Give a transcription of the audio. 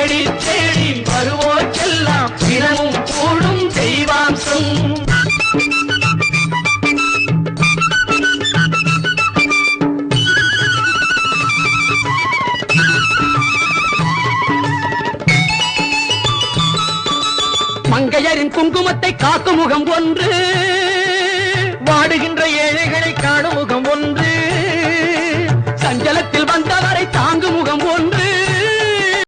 தேடி தேடி வருவோர்க்கெல்லாம் தினமும் கூடும் தெய்வாம்சம். மங்கையரின் குங்குமத்தை காக்கும் முகம் ஒன்று, வாடுகின்ற